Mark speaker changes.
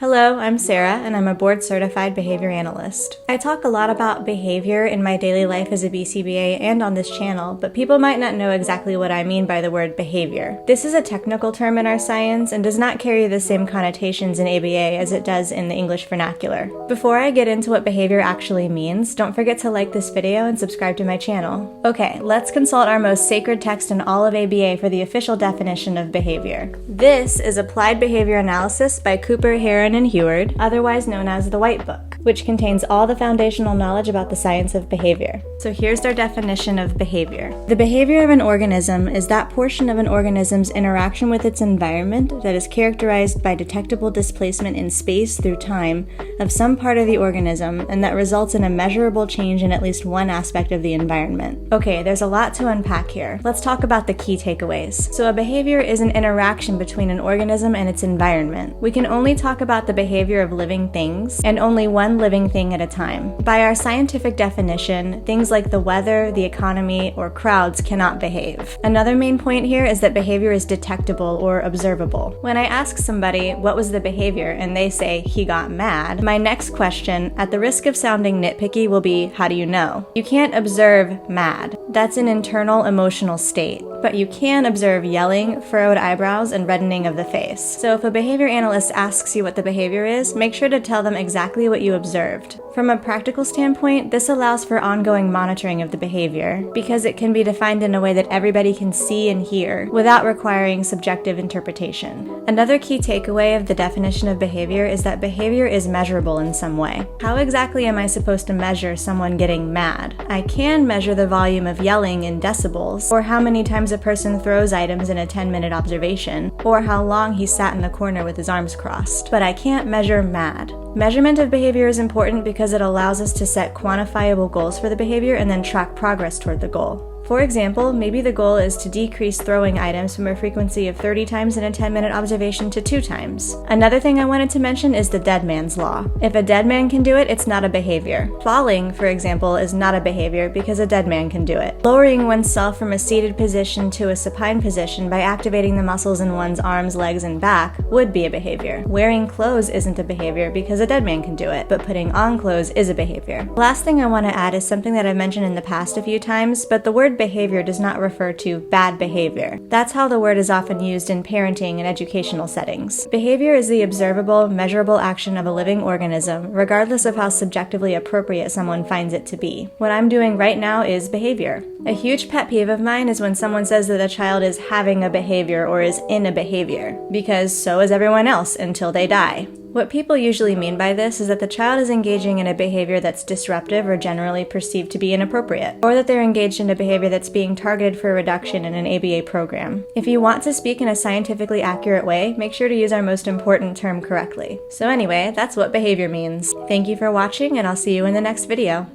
Speaker 1: Hello, I'm Sarah, and I'm a board-certified behavior analyst. I talk a lot about behavior in my daily life as a BCBA and on this channel, but people might not know exactly what I mean by the word behavior. This is a technical term in our science and does not carry the same connotations in ABA as it does in the English vernacular. Before I get into what behavior actually means, don't forget to like this video and subscribe to my channel. Okay, let's consult our most sacred text in all of ABA for the official definition of behavior. This is Applied Behavior Analysis by Cooper, Heron, and Heward, otherwise known as the White Book, which contains all the foundational knowledge about the science of behavior. So here's their definition of behavior. The behavior of an organism is that portion of an organism's interaction with its environment that is characterized by detectable displacement in space through time of some part of the organism and that results in a measurable change in at least one aspect of the environment. Okay, there's a lot to unpack here. Let's talk about the key takeaways. So a behavior is an interaction between an organism and its environment. We can only talk about the behavior of living things and only one living thing at a time. By our scientific definition, things like the weather, the economy, or crowds cannot behave. Another main point here is that behavior is detectable or observable. When I ask somebody what was the behavior and they say he got mad, my next question, at the risk of sounding nitpicky, will be, how do you know? You can't observe mad. That's an internal emotional state. But you can observe yelling, furrowed eyebrows, and reddening of the face. So if a behavior analyst asks you what the behavior is, make sure to tell them exactly what you observed. From a practical standpoint, this allows for ongoing monitoring of the behavior, because it can be defined in a way that everybody can see and hear, without requiring subjective interpretation. Another key takeaway of the definition of behavior is that behavior is measurable in some way. How exactly am I supposed to measure someone getting mad? I can measure the volume of yelling in decibels, or how many times a person throws items in a 10-minute observation, or how long he sat in the corner with his arms crossed. But I can't measure mad. Measurement of behavior is important because it allows us to set quantifiable goals for the behavior and then track progress toward the goal. For example, maybe the goal is to decrease throwing items from a frequency of 30 times in a 10-minute observation to 2 times. Another thing I wanted to mention is the dead man's law. If a dead man can do it, it's not a behavior. Falling, for example, is not a behavior because a dead man can do it. Lowering oneself from a seated position to a supine position by activating the muscles in one's arms, legs, and back would be a behavior. Wearing clothes isn't a behavior because a dead man can do it, but putting on clothes is a behavior. Last thing I want to add is something that I've mentioned in the past a few times, but the word behavior does not refer to bad behavior. That's how the word is often used in parenting and educational settings. Behavior is the observable, measurable action of a living organism, regardless of how subjectively appropriate someone finds it to be. What I'm doing right now is behavior. A huge pet peeve of mine is when someone says that a child is having a behavior or is in a behavior, because so is everyone else until they die. What people usually mean by this is that the child is engaging in a behavior that's disruptive or generally perceived to be inappropriate, or that they're engaged in a behavior that's being targeted for a reduction in an ABA program. If you want to speak in a scientifically accurate way, make sure to use our most important term correctly. So anyway, that's what behavior means. Thank you for watching, and I'll see you in the next video.